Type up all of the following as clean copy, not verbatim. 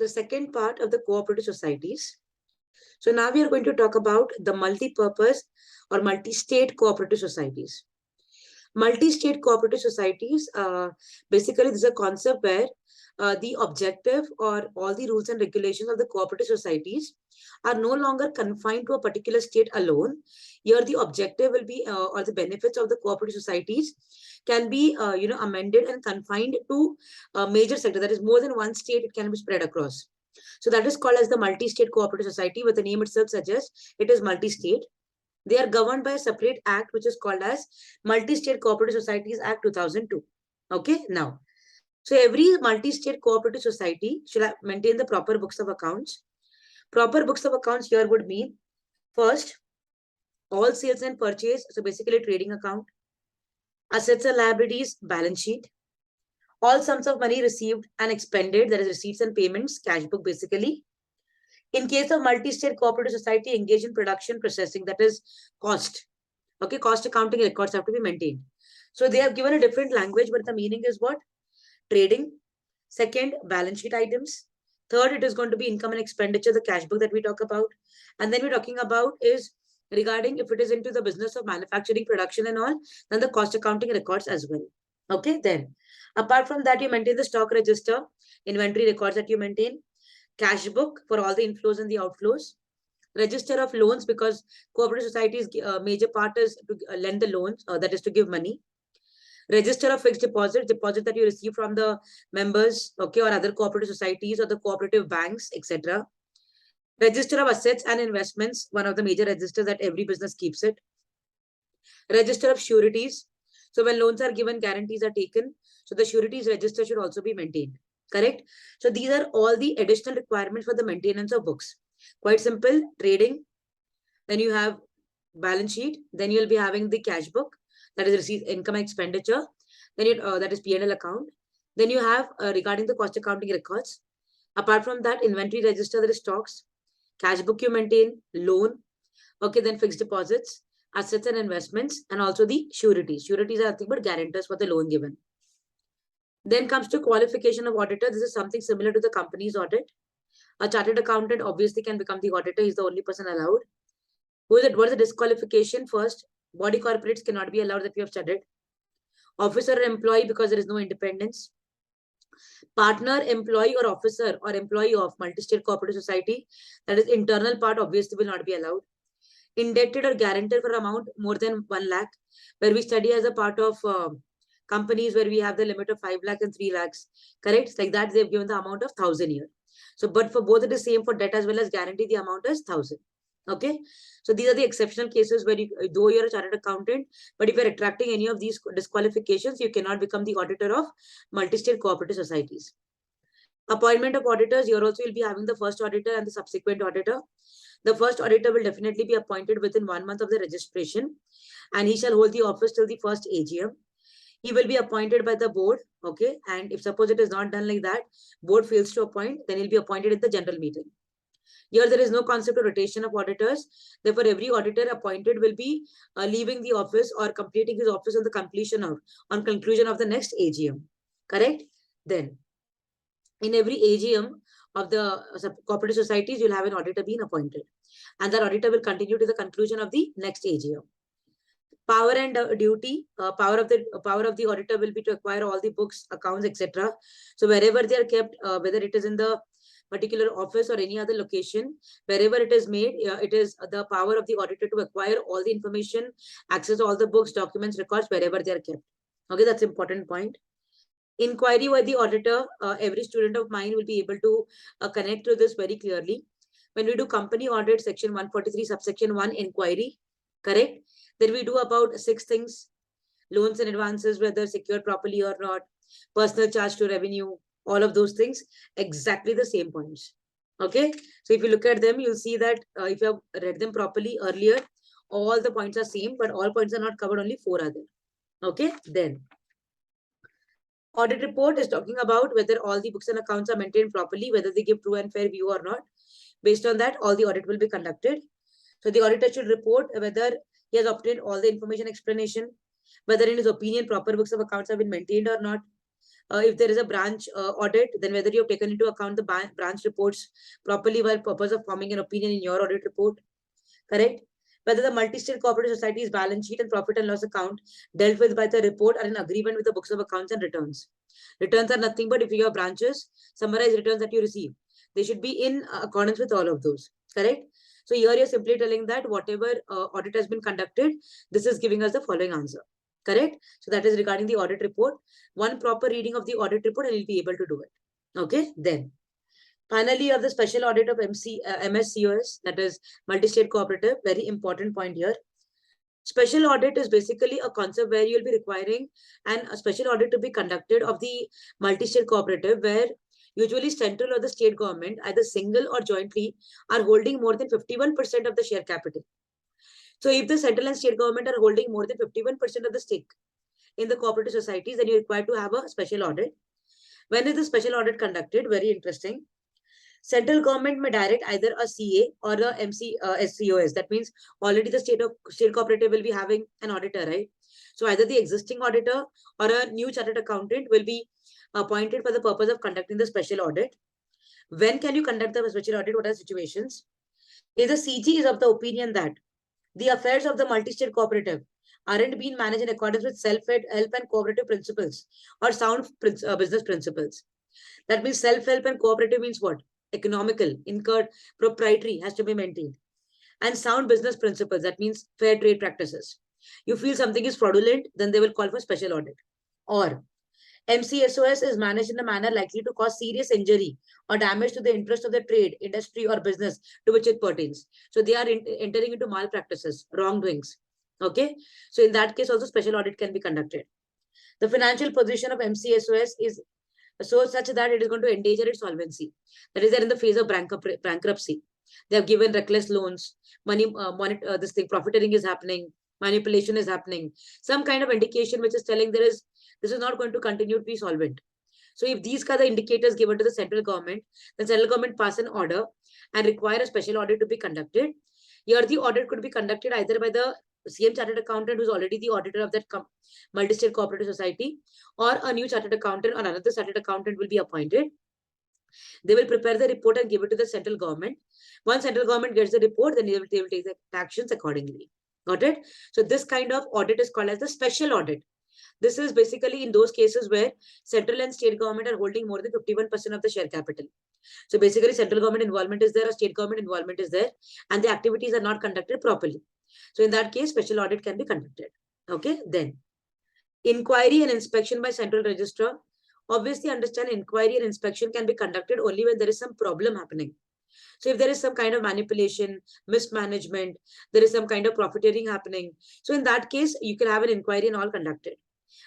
the second part of the cooperative societies. So now we are going to talk about the multi-purpose or multi-state cooperative societies. Multi-state cooperative societies, basically this is a concept where the objective or all the rules and regulations of the cooperative societies are no longer confined to a particular state alone. Here the objective will be or the benefits of the cooperative societies can be amended and confined to a major sector, that is more than one state. It can be spread across. So that is called as the multi-state cooperative society, but the name itself suggests it is multi-state. They are governed by a separate act which is called as Multi-State Cooperative Societies Act 2002. Okay, now, so every multi-state cooperative society should maintain the proper books of accounts. Proper books of accounts here would mean, first, all sales and purchase, so basically trading account, assets and liabilities, balance sheet, all sums of money received and expended, that is receipts and payments, cash book basically. In case of multi-state cooperative society engaged in production processing, that is cost. Okay, cost accounting records have to be maintained. So they have given a different language, but the meaning is what? Trading. Second, balance sheet items. Third, it is going to be income and expenditure, the cash book that we talk about. And then we're talking about is regarding if it is into the business of manufacturing, production and all, then the cost accounting records as well. Okay, then apart from that, you maintain the stock register, inventory records that you maintain, cash book for all the inflows and the outflows, register of loans, because cooperative societies major part is to lend the loans, that is to give money, register of fixed deposit that you receive from the members, okay, or other cooperative societies or the cooperative banks, etc. Register of assets and investments, one of the major registers that every business keeps it. Register of sureties, so when loans are given, guarantees are taken, so the sureties register should also be maintained. Correct? So these are all the additional requirements for the maintenance of books. Quite simple. Trading, then you have balance sheet, then you'll be having the cash book, that is receipt, income and expenditure, then you that is P&L account, then you have regarding the cost accounting records. Apart from that, inventory register, that is stocks, cash book you maintain, loan, okay, then fixed deposits, assets and investments, and also the sureties. Sureties are nothing but guarantors for the loan given. Then comes to qualification of auditor. This is something similar to the company's audit. A chartered accountant obviously can become the auditor. He's the only person allowed. What is the disqualification? First, body corporates cannot be allowed that we have studied. Officer or employee, because there is no independence. Partner, employee or officer or employee of multi-state cooperative society, that is internal part, obviously will not be allowed. Indebted or guarantor for amount more than 1 lakh, where we study as a part of companies where we have the limit of 5 lakh and 3 lakhs. Correct? Like that, they've given the amount of 1,000 here. So, but for both it is same for debt as well as guarantee, the amount is 1,000. Okay. So these are the exceptional cases where though you're a chartered accountant, but if you're attracting any of these disqualifications, you cannot become the auditor of multi-state cooperative societies. Appointment of auditors, here also you'll be having the first auditor and the subsequent auditor. The first auditor will definitely be appointed within 1 month of the registration, and he shall hold the office till the first AGM. He will be appointed by the board, okay? And if suppose it is not done like that, board fails to appoint, then he'll be appointed at the general meeting. Here there is no concept of rotation of auditors. Therefore, every auditor appointed will be leaving the office or completing his office on the conclusion of the next AGM. Correct? Then, in every AGM of the cooperative societies, you'll have an auditor being appointed, and that auditor will continue to the conclusion of the next AGM. Power and duty, power of the auditor will be to acquire all the books, accounts, etc. So wherever they are kept, whether it is in the particular office or any other location, wherever it is made, it is the power of the auditor to acquire all the information, access all the books, documents, records, wherever they are kept. Okay, that's an important point. Inquiry by the auditor, every student of mine will be able to connect to this very clearly. When we do company audit, section 143, subsection 1, inquiry, correct? Then we do about 6 things: loans and advances, whether secured properly or not, personal charge to revenue, all of those things, exactly the same points. Okay, so if you look at them, you'll see that if you have read them properly earlier, all the points are same, but all points are not covered, only 4 are there. Okay, then audit report is talking about whether all the books and accounts are maintained properly, whether they give true and fair view or not. Based on that, all the audit will be conducted. So the auditor should report whether he has obtained all the information explanation, whether in his opinion proper books of accounts have been maintained or not, If there is a branch audit, then whether you have taken into account the branch reports properly for purpose of forming an opinion in your audit report. Correct? Whether the multi-state cooperative society's balance sheet and profit and loss account dealt with by the report are in agreement with the books of accounts and returns. Returns are nothing but if you have branches, summarize returns that you receive. They should be in accordance with all of those. Correct? So here you're simply telling that whatever audit has been conducted, this is giving us the following answer. Correct? So that is regarding the audit report. One proper reading of the audit report and you'll be able to do it. Okay? Then. Finally, you have the special audit of MSCOS, that is multi-state cooperative. Very important point here. Special audit is basically a concept where you'll be requiring a special audit to be conducted of the multi-state cooperative, where usually central or the state government, either single or jointly, are holding more than 51% of the share capital. So if the central and state government are holding more than 51% of the stake in the cooperative societies, then you're required to have a special audit. When is the special audit conducted? Very interesting. Central government may direct either a CA or a SCOS. That means already the state cooperative will be having an auditor, right? So either the existing auditor or a new chartered accountant will be appointed for the purpose of conducting the special audit. When can you conduct the special audit? What are the situations? If the CG is of the opinion that the affairs of the multi-state cooperative aren't being managed in accordance with self-help and cooperative principles or sound business principles. That means self-help and cooperative means what? Economical, incurred, proprietary has to be maintained. And sound business principles, that means fair trade practices. You feel something is fraudulent, then they will call for special audit. Or MCSOS is managed in a manner likely to cause serious injury or damage to the interest of the trade, industry, or business to which it pertains. So they are entering into malpractices, wrongdoings. Okay. So in that case, also special audit can be conducted. The financial position of MCSOS is so such that it is going to endanger its solvency. That is, they're in the phase of bankruptcy. They have given reckless loans, this thing, profiteering is happening, manipulation is happening. Some kind of indication which is telling this is not going to continue to be solvent. So if these are the indicators given to the central government, then central government pass an order and require a special audit to be conducted. Here the audit could be conducted either by the CM chartered accountant who's already the auditor of that multi-state cooperative society, or a new chartered accountant or another chartered accountant will be appointed. They will prepare the report and give it to the central government. Once central government gets the report, then they will take the actions accordingly. Got it? So this kind of audit is called as the special audit. This is basically in those cases where central and state government are holding more than 51% of the share capital. So basically central government involvement is there, or state government involvement is there, and the activities are not conducted properly. So in that case, special audit can be conducted. Okay, then inquiry and inspection by central registrar. Obviously, understand inquiry and inspection can be conducted only when there is some problem happening. So if there is some kind of manipulation, mismanagement, there is some kind of profiteering happening. So in that case, you can have an inquiry and all conducted.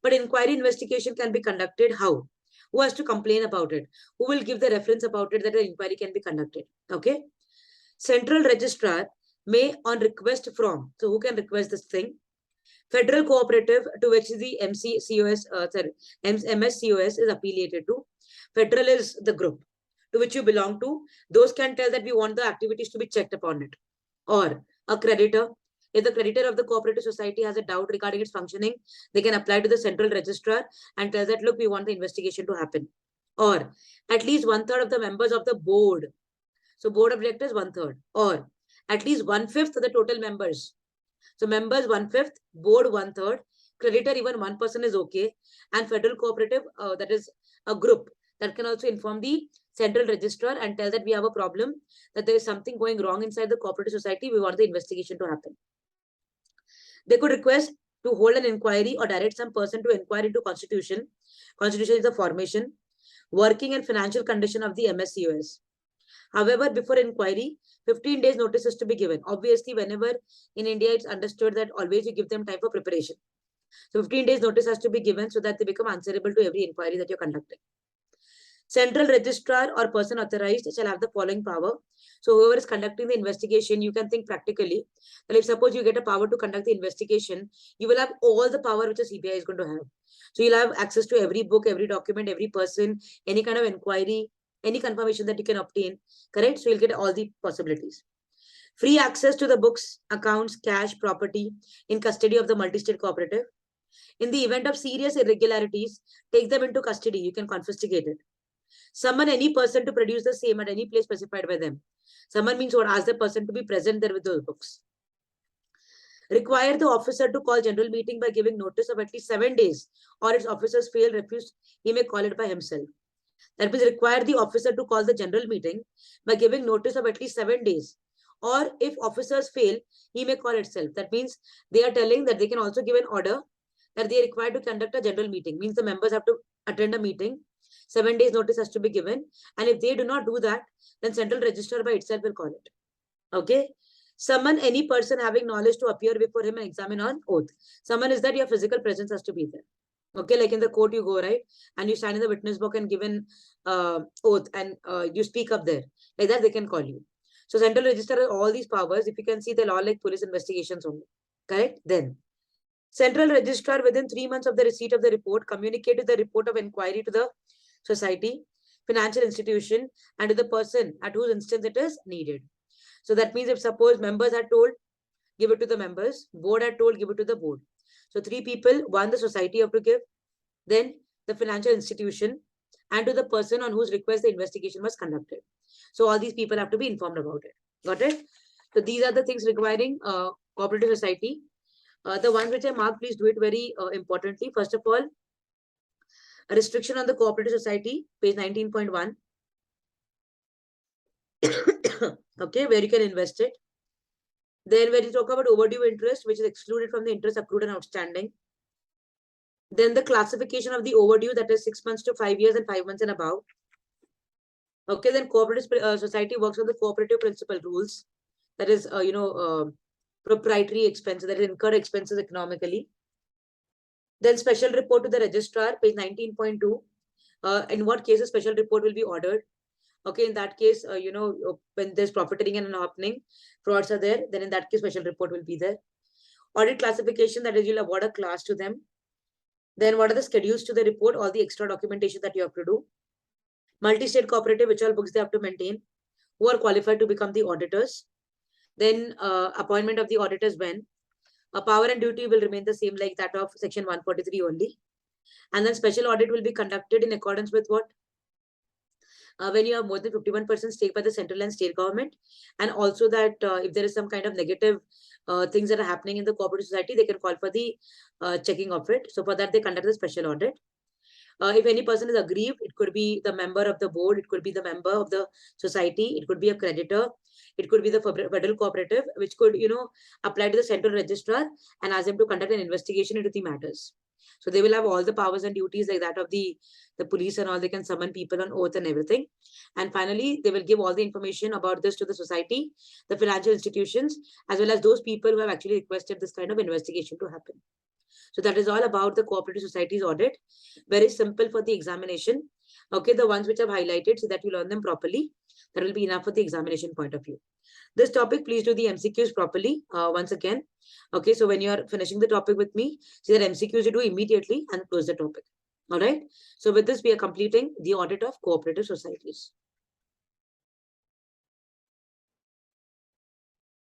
But inquiry investigation can be conducted how? Who has to complain about it? Who will give the reference about it that the inquiry can be conducted? Okay. Central registrar may on request from, so who can request this thing? Federal cooperative to which the MSCOS is affiliated to. Federal is the group to which you belong to. Those can tell that we want the activities to be checked upon it. Or a creditor. If the creditor of the cooperative society has a doubt regarding its functioning, they can apply to the central registrar and tell that, look, we want the investigation to happen. Or at least 1/3 of the members of the board. So board of directors 1/3. Or at least 1/5 of the total members. So members 1/5, board 1/3, creditor even 1% is okay. And federal cooperative, that is a group that can also inform the central registrar and tell that we have a problem, that there is something going wrong inside the cooperative society. We want the investigation to happen. They could request to hold an inquiry or direct some person to inquire into constitution. Constitution is the formation, working and financial condition of the MSCOS. However, before inquiry, 15 days notice is to be given. Obviously, whenever in India, it's understood that always you give them time for preparation. So 15 days notice has to be given so that they become answerable to every inquiry that you're conducting. Central registrar or person authorized shall have the following power. So whoever is conducting the investigation, you can think practically that if suppose you get a power to conduct the investigation, you will have all the power which a CBI is going to have. So you'll have access to every book, every document, every person, any kind of inquiry, any confirmation that you can obtain, correct? So you'll get all the possibilities. Free access to the books, accounts, cash, property in custody of the multi-state cooperative. In the event of serious irregularities, take them into custody. You can confiscate it. Summon any person to produce the same at any place specified by them. Summon means what? Ask the person to be present there with those books. Require the officer to call general meeting by giving notice of at least 7 days, or its officers fail, refuse, he may call it by himself. That means require the officer to call the general meeting by giving notice of at least 7 days. Or if officers fail, he may call itself. That means they are telling that they can also give an order that they are required to conduct a general meeting. Means the members have to attend a meeting. 7 days notice has to be given. And if they do not do that, then central registrar by itself will call it. Okay. Summon any person having knowledge to appear before him and examine on oath. Summon is that your physical presence has to be there. Okay, like in the court you go, right? And you stand in the witness box and give an oath and you speak up there. Like that, they can call you. So central register has all these powers. If you can see, they're all like police investigations only. Correct? Then, central registrar within 3 months of the receipt of the report communicated the report of inquiry to the society, financial institution, and to the person at whose instance it is needed. So that means if suppose members are told, give it to the members, board are told, give it to the board. So 3 people, one the society have to give, then the financial institution, and to the person on whose request the investigation was conducted. So all these people have to be informed about it. Got it? So these are the things requiring cooperative society. The ones which I marked, please do it very importantly. First of all, a restriction on the cooperative society, page 19.1. Okay, where you can invest it. Then when you talk about overdue interest, which is excluded from the interest accrued and outstanding. Then the classification of the overdue, that is 6 months to 5 years and 5 months and above. Okay, then cooperative society works on the cooperative principle rules. That is, proprietary expenses, that is incurred expenses economically. Then special report to the registrar, page 19.2. In what cases special report will be ordered? Okay, in that case, when there's profiteering and happening, frauds are there, then in that case, special report will be there. Audit classification, that is, you'll award a class to them. Then what are the schedules to the report, all the extra documentation that you have to do. Multi-state cooperative, which all books they have to maintain, who are qualified to become the auditors. Then appointment of the auditors when. Power and duty will remain the same like that of section 143 only. And then special audit will be conducted in accordance with what? When you have more than 51% stake by the central and state government, and also that if there is some kind of negative things that are happening in the cooperative society, they can call for the checking of it. So for that, they conduct a special audit. If any person is aggrieved, it could be the member of the board, it could be the member of the society, it could be a creditor, it could be the federal cooperative, which could, apply to the central registrar and ask them to conduct an investigation into the matters. So they will have all the powers and duties like that of the police and all. They can summon people on oath and everything. And finally, they will give all the information about this to the society, the financial institutions, as well as those people who have actually requested this kind of investigation to happen. So that is all about the cooperative societies audit. Very simple for the examination. Okay, the ones which I've highlighted so that you learn them properly. That will be enough for the examination point of view. This topic, please do the MCQs properly once again. Okay, so when you're finishing the topic with me, see that MCQs you do immediately and close the topic. All right. So with this, we are completing the audit of cooperative societies.